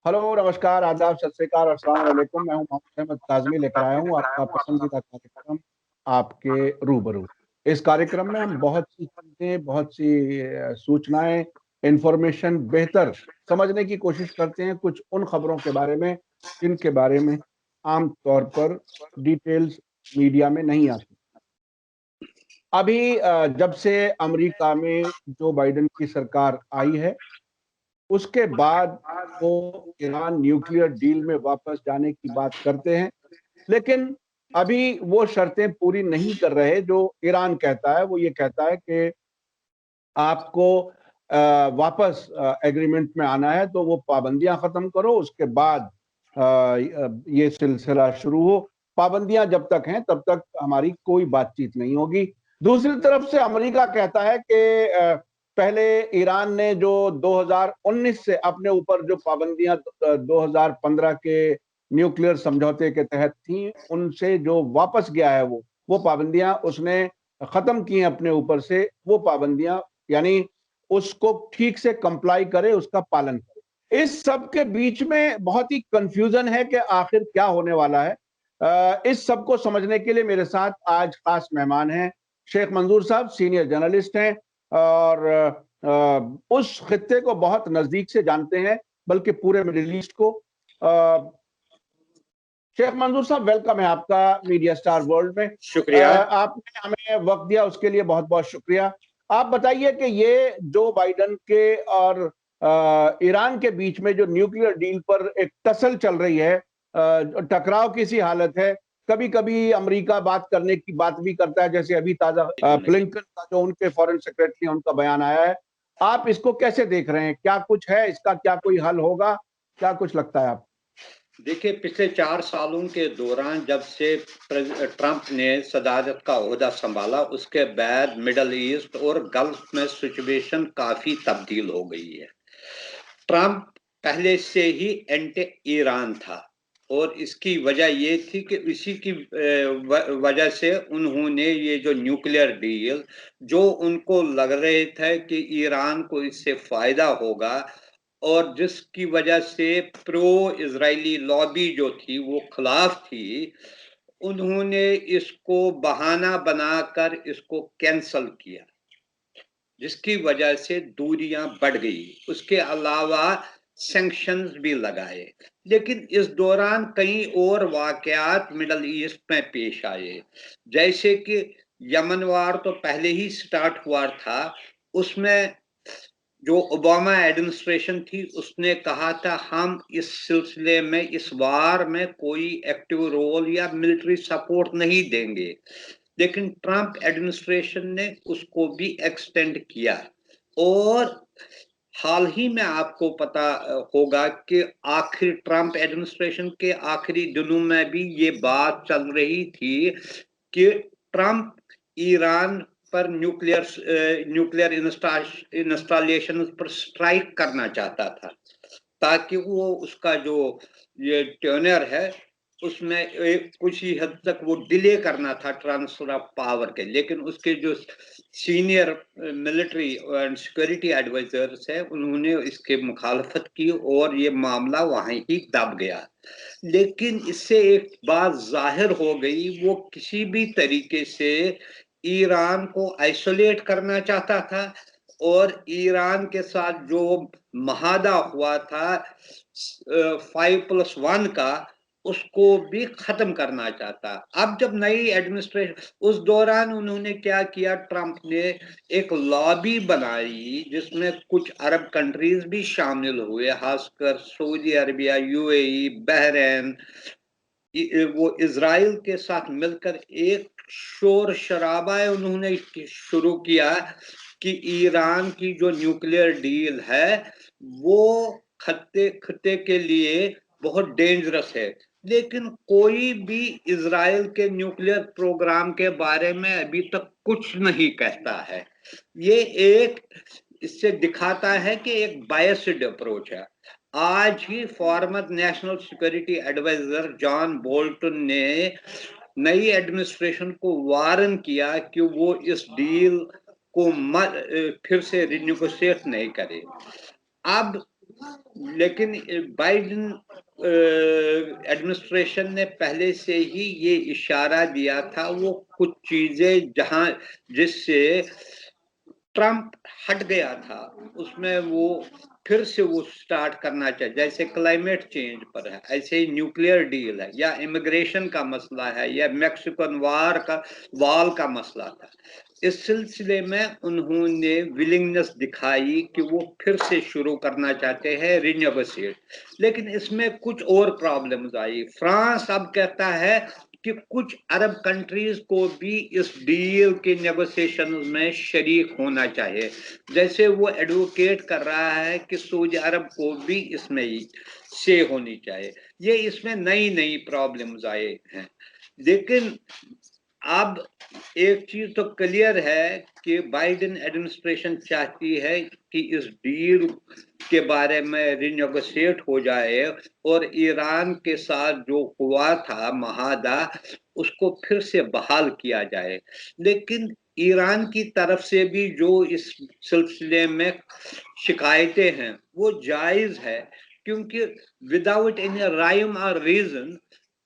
Hello, नमस्कार, आदाब, सत श्री अकाल, अस्सलाम वालेकुम। मैं हूं मोहम्मद अहमद काज़मी, लेकर आया हूं आपका पसंदीदा कार्यक्रम आपके रूबरू। इस कार्यक्रम में हम बहुत सी चीज़ें, बहुत सी सूचनाएं, इंफॉर्मेशन बेहतर समझने की कोशिश करते हैं कुछ उन खबरों के बारे में जिनके बारे में आम तौर पर डिटेल्स मीडिया में नहीं आती। अभी जब से अमेरिका में जो बाइडेन की सरकार आई है, उसके बाद वो ईरान न्यूक्लियर डील में वापस जाने की बात करते हैं, लेकिन अभी वो शर्तें पूरी नहीं कर रहे जो ईरान कहता है। वो ये कहता है कि आपको वापस एग्रीमेंट में आना है तो वो पाबंदियां खत्म करो, उसके बाद ये सिलसिला शुरू हो। पाबंदियां जब तक हैं तब तक हमारी कोई बातचीत नहीं होगी। दूसरी तरफ से अमेरिका कहता है कि पहले ईरान ने जो 2019 से अपने ऊपर जो पाबंदियां 2015 के न्यूक्लियर समझौते के तहत थी, उनसे जो वापस गया है वो पाबंदियां उसने खत्म की हैं अपने ऊपर से। वो पाबंदियां यानी उसको ठीक से कंप्लाई करे, उसका पालन करे। इस सब के बीच में बहुत ही कंफ्यूजन है कि आखिर क्या होने वाला है। इस सब को समझने के लिए मेरे साथ आज खास मेहमान हैं। शेख मंजूर साहब सीनियर जर्नलिस्ट हैं और उस खित्ते को बहुत नजदीक से जानते हैं, बल्कि पूरे मिडिल ईस्ट को। शेख मंजूर साहब, वेलकम है आपका मीडिया स्टार वर्ल्ड में। शुक्रिया। आपने हमें वक्त दिया, उसके लिए बहुत बहुत शुक्रिया। आप बताइए कि ये जो बाइडेन के और ईरान के बीच में जो न्यूक्लियर डील पर एक टसल चल रही है, टकराव की सी हालत है। कभी कभी अमेरिका बात करने की बात भी करता है, जैसे अभी ताजा ब्लिंकन का जो उनके फॉरेन सेक्रेटरी उनका बयान आया है। आप इसको कैसे देख रहे हैं? क्या कुछ है इसका? क्या कोई हल होगा? क्या कुछ लगता है आपको? देखिए, पिछले 4 सालों के दौरान जब से ट्रंप ने सदारत का ओहदा संभाला, उसके बाद मिडल ईस्ट और गल्फ में सिचुएशन काफी तब्दील हो गई है। ट्रंप पहले से ही एंटी ईरान था और इसकी वजह ये थी कि इसी की वजह से उन्होंने ये जो न्यूक्लियर डील, जो उनको लग रहे थे कि ईरान को इससे फायदा होगा और जिसकी वजह से प्रो इजरायली लॉबी जो थी वो खिलाफ थी, उन्होंने इसको बहाना बनाकर इसको कैंसल किया, जिसकी वजह से दूरियां बढ़ गई। उसके अलावा सैंक्शंस भी लगाए। लेकिन इस दौरान कई और वाकयात मिडल ईस्ट में पेश आए, जैसे कि यमन वार तो पहले ही स्टार्ट हुआ था। उसमें जो ओबामा एडमिनिस्ट्रेशन थी उसने कहा था हम इस सिलसिले में, इस वार में कोई एक्टिव रोल या मिलिट्री सपोर्ट नहीं देंगे, लेकिन ट्रंप एडमिनिस्ट्रेशन ने उसको भी एक्सटेंड किया। और हाल ही में आपको पता होगा कि आखिर ट्रंप एडमिनिस्ट्रेशन के आखिरी दिनों में भी ये बात चल रही थी कि ट्रंप ईरान पर न्यूक्लियर इंस्टॉलेशन पर स्ट्राइक करना चाहता था, ताकि वो उसका जो ये ट्यूनर है उसमें कुछ ही हद तक वो डिले करना था ट्रांसफर ऑफ पावर के। लेकिन उसके जो senior military and security advisers है उन्होंने इसके मुखालफत की और ये मामला वहीं ही दब गया। लेकिन इससे एक बात जाहिर हो गई, वो किसी भी तरीके से ईरान को आइसोलेट करना चाहता था और ईरान के साथ जो महादा हुआ था 5+1 का, उसको भी खत्म करना चाहता। अब जब नई एडमिनिस्ट्रेशन, उस दौरान उन्होंने क्या किया, ट्रंप ने एक लॉबी बनाई जिसमें कुछ अरब कंट्रीज भी शामिल हुए, खासकर सऊदी अरबिया, यूएई, बहरीन। वो इजराइल के साथ मिलकर एक शोर शराबा उन्होंने शुरू किया कि ईरान की जो न्यूक्लियर डील है वो खत्ते के लिए बहुत डेंजरस है। लेकिन कोई भी इजराइल के न्यूक्लियर प्रोग्राम के बारे में अभी तक कुछ नहीं कहता है। ये एक इससे दिखाता है कि एक बायस्ड अप्रोच है। आज ही former national security adviser John Bolton ने नई एडमिनिस्ट्रेशन को वार्न किया कि वो इस डील को फिर से रिन्यूगोशिएट नहीं करे। अब लेकिन बाइडेन एडमिनिस्ट्रेशन ने पहले से ही ये इशारा दिया था, वो कुछ चीजें जहां जिससे ट्रम्प हट गया था उसमें वो फिर से वो स्टार्ट करना चाहिए। जैसे क्लाइमेट चेंज पर है, ऐसे ही न्यूक्लियर डील है, या इमिग्रेशन का मसला है, या मैक्सिकन वॉल का मसला था। इस सिलसिले में उन्होंने विलिंगनेस दिखाई कि वो फिर से शुरू करना चाहते हैं रिनेगोशिएट। लेकिन इसमें कुछ और प्रॉब्लम्स आई। फ्रांस अब कहता है कि कुछ अरब कंट्रीज को भी इस डील के नेगोशिएशन में शरीक होना चाहिए। जैसे वो एडवोकेट कर रहा है कि सऊदी अरब को भी इसमें ही से होनी चाहिए। ये इसमें नई नई प्रॉब्लम्स आए हैं। लेकिन अब एक चीज तो क्लियर है कि बाइडेन एडमिनिस्ट्रेशन चाहती है कि इस डील के बारे में रिनेगोशिएट हो जाए और ईरान के साथ जो हुआ था माहदा उसको फिर से बहाल किया जाए। लेकिन ईरान की तरफ से भी जो इस सिलसिले में शिकायतें हैं वो जायज है, क्योंकि विदाउट एनी राइम और रीजन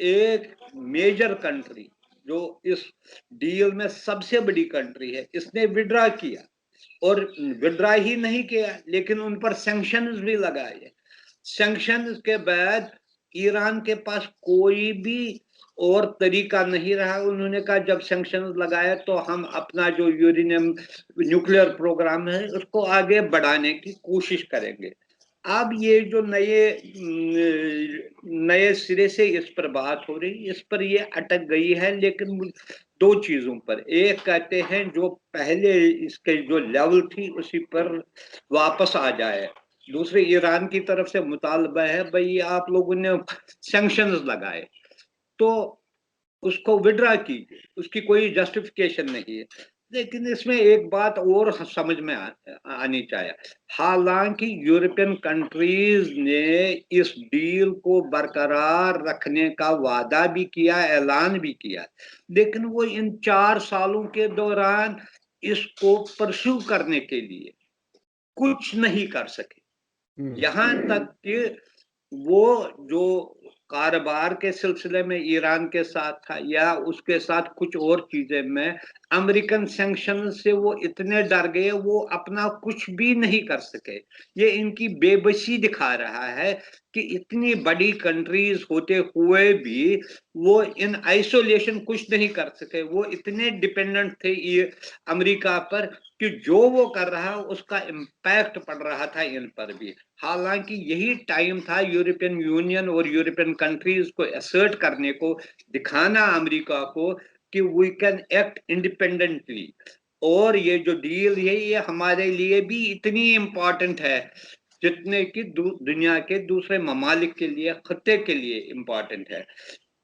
एक मेजर कंट्री जो इस डील में सबसे बड़ी कंट्री है इसने विड्रा किया, और विड्रा ही नहीं किया लेकिन उन पर सैंक्शंस भी लगाए। सैंक्शंस के बाद ईरान के पास कोई भी और तरीका नहीं रहा। उन्होंने कहा जब सैंक्शंस लगाए तो हम अपना जो यूरेनियम न्यूक्लियर प्रोग्राम है उसको आगे बढ़ाने की कोशिश करेंगे। अब ये जो नए सिरे से इस पर बात हो रही, इस पर ये अटक गई है। लेकिन दो चीजों पर, एक कहते हैं जो पहले इसके जो लेवल थी उसी पर वापस आ जाए। दूसरे ईरान की तरफ से मुतालबा है भाई आप लोगों ने सैंक्शंस लगाए तो उसको विड्रा कीजिए, उसकी कोई जस्टिफिकेशन नहीं है। लेकिन इसमें एक बात और समझ में आनी चाहिए। हालांकि यूरोपियन कंट्रीज ने इस डील को बरकरार रखने का वादा भी किया, ऐलान भी किया, लेकिन वो इन 4 सालों के दौरान इसको परस्यू करने के लिए कुछ नहीं कर सके। यहां तक कि वो जो कारोबार के सिलसिले में ईरान के साथ था या उसके साथ कुछ और चीजें में अमेरिकन सैंक्शन से वो इतने डर गए वो अपना कुछ भी नहीं कर सके। ये इनकी बेबसी दिखा रहा है कि इतनी बड़ी कंट्रीज होते हुए भी वो इन आइसोलेशन कुछ नहीं कर सके। वो इतने डिपेंडेंट थे ये अमेरिका पर कि जो वो कर रहा उसका इम्पैक्ट पड़ रहा था इन पर भी। हालांकि यही टाइम था यूरोपियन यूनियन और यूरोपियन कंट्रीज को असर्ट करने को, दिखाना अमेरिका को कि वी कैन एक्ट इंडिपेंडेंटली। और ये जो डील है ये हमारे लिए भी इतनी इंपॉर्टेंट है जितने कि दुनिया के दूसरे ममालिक के लिए, खत्ते के लिए इंपॉर्टेंट है।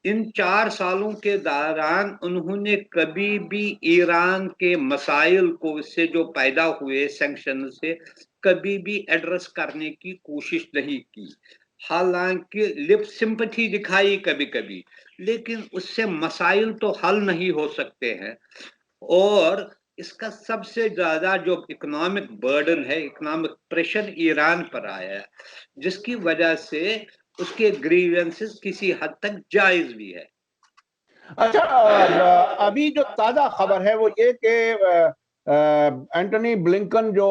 इन 4 सालों के दौरान उन्होंने कभी भी ईरान के मसाइल को से जो पैदा हुए सैंक्शन से कभी भी एड्रेस करने की कोशिश नहीं की। हालांकि लिप सिंपैथी दिखाई कभी कभी, लेकिन उससे मसाइल तो हल नहीं हो सकते हैं। और इसका सबसे ज्यादा जो इकोनॉमिक बर्डन है, इकोनॉमिक प्रेशर ईरान पर आया है, जिसकी वजह से उसके ग्रीवेंसेस किसी हद तक जायज भी है। अच्छा, अभी जो ताजा खबर है वो ये कि एंटनी ब्लिंकन जो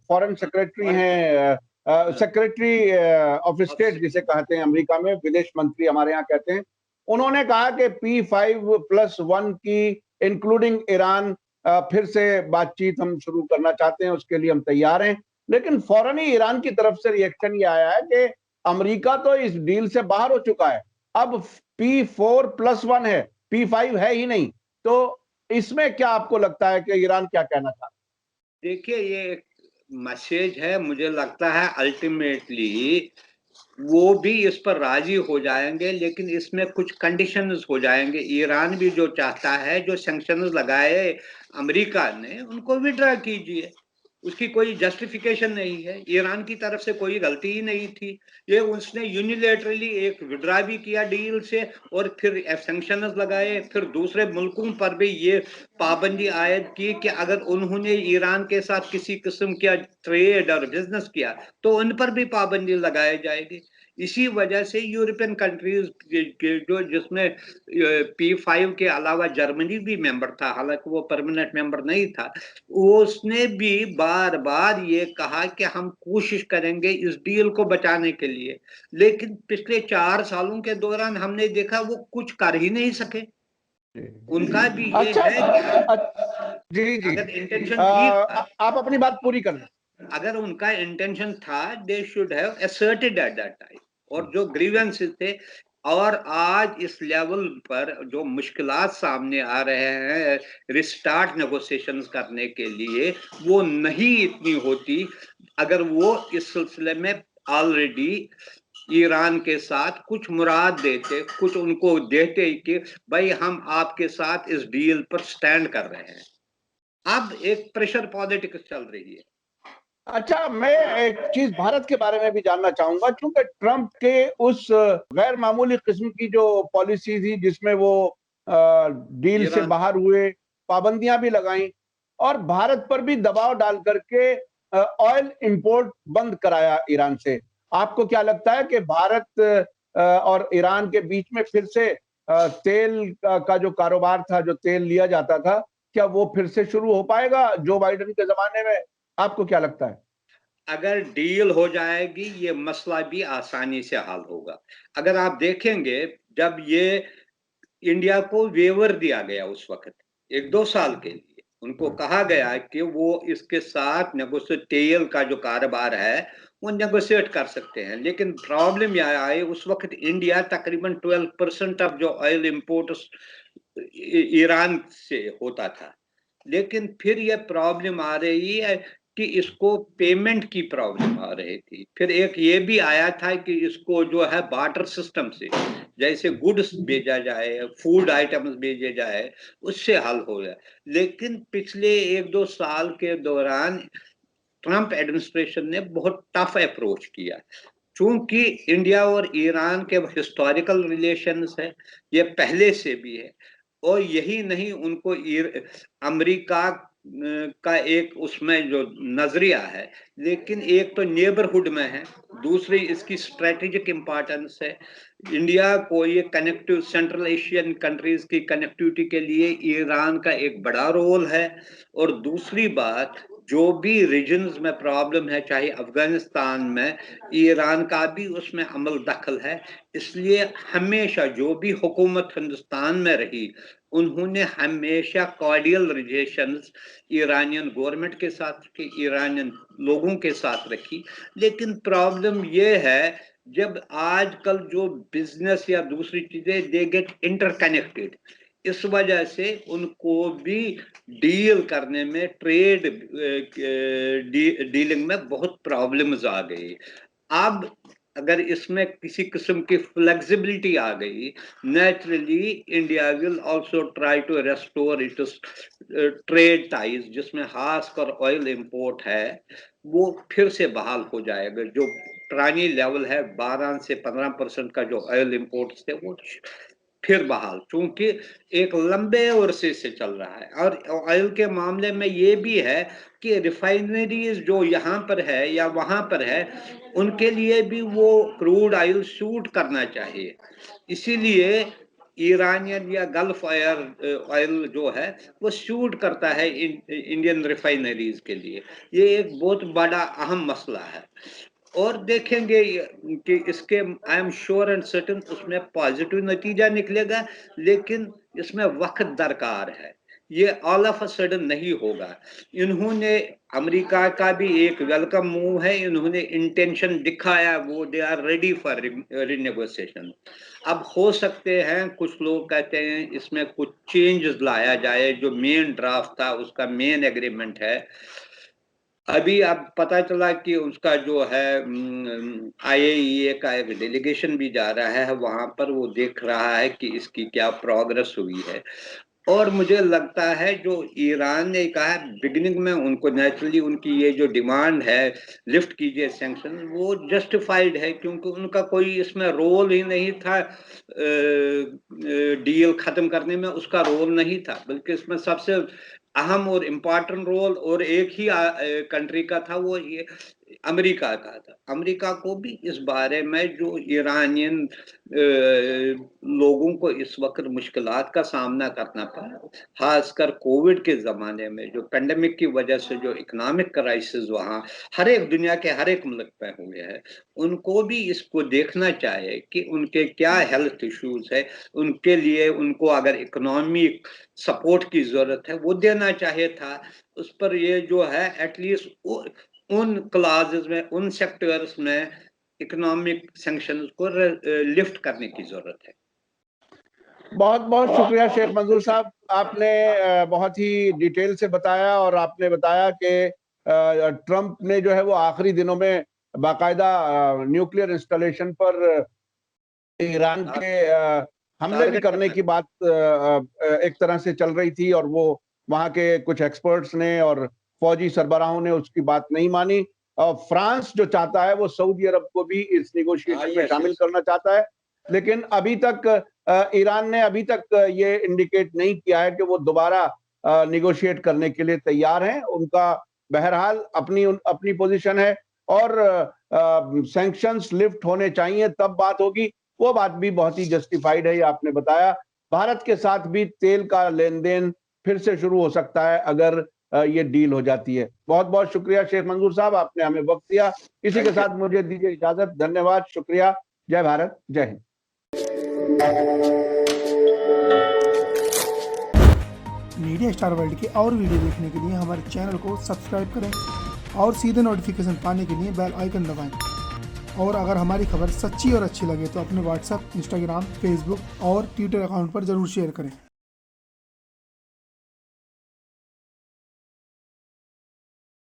फॉरेन सेक्रेटरी हैं, सेक्रेटरी ऑफ स्टेट जिसे कहते हैं अमेरिका में, विदेश मंत्री हमारे यहाँ कहते हैं, उन्होंने कहा कि P5+1 की इंक्लूडिंग ईरान फिर से बातचीत हम शुरू करना चाहते हैं, उसके लिए हम तैयार हैं। लेकिन फौरन ही ईरान की तरफ से रिएक्शन ये आया है कि अमेरिका तो इस डील से बाहर हो चुका है, अब P4+1 है, P5 है ही नहीं। तो इसमें क्या आपको लगता है कि ईरान क्या कहना चाहता है? देखिए ये एक मैसेज है, मुझे लगता है अल्टीमेटली वो भी इस पर राजी हो जाएंगे, लेकिन इसमें कुछ कंडीशंस हो जाएंगे। ईरान भी जो चाहता है, जो सैंक्शंस लगाए अमेरिका ने उनको विड्रा कीजिए। उसकी कोई जस्टिफिकेशन नहीं है, ईरान की तरफ से कोई गलती ही नहीं थी। ये उसने यूनिलेटरली एक विड्रा भी किया डील से और फिर सैंक्शंस लगाए, फिर दूसरे मुल्कों पर भी ये पाबंदी आयद की कि अगर उन्होंने ईरान के साथ किसी किस्म का ट्रेड और बिजनेस किया तो उन पर भी पाबंदी लगाई जाएगी। इसी वजह से यूरोपियन कंट्रीज जो जिसमें P5 के अलावा जर्मनी भी मेंबर था, हालांकि वो परमानेंट मेंबर नहीं था, उसने भी बार बार ये कहा कि हम कोशिश करेंगे इस डील को बचाने के लिए, लेकिन पिछले 4 सालों के दौरान हमने देखा वो कुछ कर ही नहीं सके। उनका भी ये अच्छा, है कि जी जी, अगर इंटेंशन ठीक था, आप अपनी बात पूरी कर लें। अगर उनका इंटेंशन था, they should have asserted at that time, और जो ग्रीवेंसेस थे, और आज इस लेवल पर जो मुश्किलात सामने आ रहे हैं रिस्टार्ट नेगोशिएशंस करने के लिए, वो नहीं इतनी होती अगर वो इस सिलसिले में ऑलरेडी ईरान के साथ कुछ मुराद देते, कुछ उनको देते कि भाई हम आपके साथ इस डील पर स्टैंड कर रहे हैं। अब एक प्रेशर पॉलिटिक्स चल रही है। अच्छा, मैं एक चीज भारत के बारे में भी जानना चाहूंगा, क्योंकि ट्रंप के उस गैर मामूली किस्म की जो पॉलिसी थी जिसमें वो डील से बाहर हुए, पाबंदियां भी लगाई और भारत पर भी दबाव डाल करके ऑयल इंपोर्ट बंद कराया ईरान से। आपको क्या लगता है कि भारत और ईरान के बीच में फिर से तेल का जो कारोबार था, जो तेल लिया जाता था, क्या वो फिर से शुरू हो पाएगा जो बाइडेन के जमाने में? आपको क्या लगता है? अगर डील हो जाएगी ये मसला भी आसानी से हल होगा। अगर आप देखेंगे, जब ये इंडिया को वेवर दिया गया उस वक्त 1-2 साल के लिए, उनको कहा गया कि वो इसके साथ नेगोशिएट तेल का जो कारोबार है वो नेगोशिएट कर सकते हैं, लेकिन प्रॉब्लम यह आई उस वक्त इंडिया तकरीबन 12% ऑफ जो ऑयल इंपोर्ट ईरान से होता था। लेकिन फिर यह प्रॉब्लम आ रही है कि इसको पेमेंट की प्रॉब्लम आ रही थी। फिर एक ये भी आया था कि इसको जो है बार्टर सिस्टम से, जैसे गुड्स भेजा जाए, फूड आइटम्स भेजे जाए, उससे हल हो गया। लेकिन पिछले 1-2 साल के दौरान ट्रंप एडमिनिस्ट्रेशन ने बहुत टफ अप्रोच किया, चूंकि इंडिया और ईरान के हिस्टोरिकल रिलेशंस है, ये पहले से भी है, और यही नहीं उनको अमेरिका का एक उसमें जो नजरिया है, लेकिन एक तो नेबरहुड में है, दूसरी इसकी स्ट्रेटेजिक इंपॉर्टेंस है। इंडिया को ये कनेक्टिव सेंट्रल एशियन कंट्रीज की कनेक्टिविटी के लिए ईरान का एक बड़ा रोल है। और दूसरी बात, जो भी रीजन्स में प्रॉब्लम है, चाहे अफगानिस्तान में, ईरान का भी उसमें अमल दखल है। इसलिए हमेशा जो भी हुकूमत हिंदुस्तान में रही, उन्होंने हमेशा कॉर्डियल रिलेशंस ईरानियन गवर्नमेंट के साथ रखी, ईरानियन लोगों के साथ रखी। लेकिन प्रॉब्लम ये है, जब आजकल जो बिजनेस या दूसरी चीजें दे गेट इंटरकनेक्टेड, इस वजह से उनको भी डील करने में, ट्रेड डीलिंग में बहुत प्रॉब्लम्स आ गई। अब अगर इसमें किसी किस्म की फ्लेक्सिबिलिटी आ गई, naturally India will also try to restore its trade ties, जिसमें खासकर ऑयल इंपोर्ट है वो फिर से बहाल हो जाएगा। जो पुरानी लेवल है 12 से 15% का जो ऑयल इंपोर्ट थे वो फिर बहाल, क्योंकि एक लंबे अरसे से चल रहा है। और ऑयल के मामले में ये भी है कि रिफाइनरीज जो यहाँ पर है या वहाँ पर है, उनके लिए भी वो क्रूड ऑयल शूट करना चाहिए। इसीलिए ईरानियन या गल्फ ऑयल जो है वो शूट करता है इंडियन रिफाइनरीज के लिए। ये एक बहुत बड़ा अहम मसला है। और देखेंगे कि इसके I am sure and certain उसमें पॉजिटिव नतीजा निकलेगा, लेकिन इसमें वक्त दरकार है, ये ऑल ऑफ अ सडन नहीं होगा। इन्होंने, अमेरिका का भी एक वेलकम मूव है, इन्होंने इंटेंशन दिखाया, वो दे आर रेडी फॉर रिनेगोशिएशन। अब हो सकते हैं, कुछ लोग कहते हैं इसमें कुछ चेंजेस लाया जाए, जो मेन ड्राफ्ट था उसका मेन एग्रीमेंट है। अभी अब पता चला कि उसका जो है IAEA का एक डेलीगेशन भी जा रहा है वहां पर, वो देख रहा है कि इसकी क्या प्रोग्रेस हुई है। और मुझे लगता है जो ईरान ने कहा है बिगिनिंग में, उनको नेचुरली उनकी ये जो डिमांड है लिफ्ट कीजिए सैंक्शन, वो जस्टिफाइड है, क्योंकि उनका कोई इसमें रोल ही नहीं था। डील खत्म करने में उसका रोल नहीं था, बल्कि इसमें सबसे अहम और इम्पोर्टेंट रोल और एक ही कंट्री का था, वो ये अमेरिका का था। अमेरिका को भी इस बारे में जो ईरानियन लोगों को इस वक्त मुश्किलात का सामना करना पड़ा, खासकर कोविड के ज़माने में जो पेंडेमिक की वजह से जो इकोनॉमिक क्राइसिस वहाँ हर एक दुनिया के हर एक मुल्क पे हुए हैं, उनको भी इसको देखना चाहिए कि उनके क्या हेल्थ इश्यूज है, उनके लिए उनको अगर इकोनॉमिक सपोर्ट की ज़रूरत है वो देना चाहिए था। उस पर ये जो है एटलीस्ट उन क्लाजेस में, उन सेक्टर्स में इकोनॉमिक सैंक्शंस को लिफ्ट करने की जरूरत है। बहुत बहुत शुक्रिया शेख मंजूर साहब, आपने बहुत ही डिटेल से बताया, और आपने बताया कि ट्रंप ने जो है वो आखिरी दिनों में बाकायदा न्यूक्लियर इंस्टॉलेशन पर ईरान के हमले भी करने की बात एक तरह से चल रही थी, और वो वहां के कुछ एक्सपर्ट्स ने और फौजी सरबराहों ने उसकी बात नहीं मानी। फ्रांस जो चाहता है वो सऊदी अरब को भी इस निगोशिएशन में शामिल करना चाहता है, लेकिन अभी तक ईरान ने अभी तक ये इंडिकेट नहीं किया है कि वो दोबारा निगोशिएट करने के लिए तैयार हैं। उनका बहरहाल अपनी पोजीशन है, और सैंक्शंस लिफ्ट होने चाहिए तब बात होगी। वो बात भी बहुत ही जस्टिफाइड है, ये आपने बताया। भारत के साथ भी तेल का लेन देन फिर से शुरू हो सकता है अगर ये डील हो जाती है। बहुत बहुत शुक्रिया शेख मंजूर साहब, आपने हमें वक्त दिया। इसी के साथ मुझे दीजिए इजाजत। धन्यवाद, शुक्रिया। जय भारत, जय हिंद। मीडिया स्टार वर्ल्ड के और वीडियो देखने के लिए हमारे चैनल को सब्सक्राइब करें और सीधे नोटिफिकेशन पाने के लिए बेल आइकन दबाएं। और अगर हमारी खबर सच्ची और अच्छी लगे तो अपने व्हाट्सएप, इंस्टाग्राम, फेसबुक और ट्विटर अकाउंट पर जरूर शेयर करें।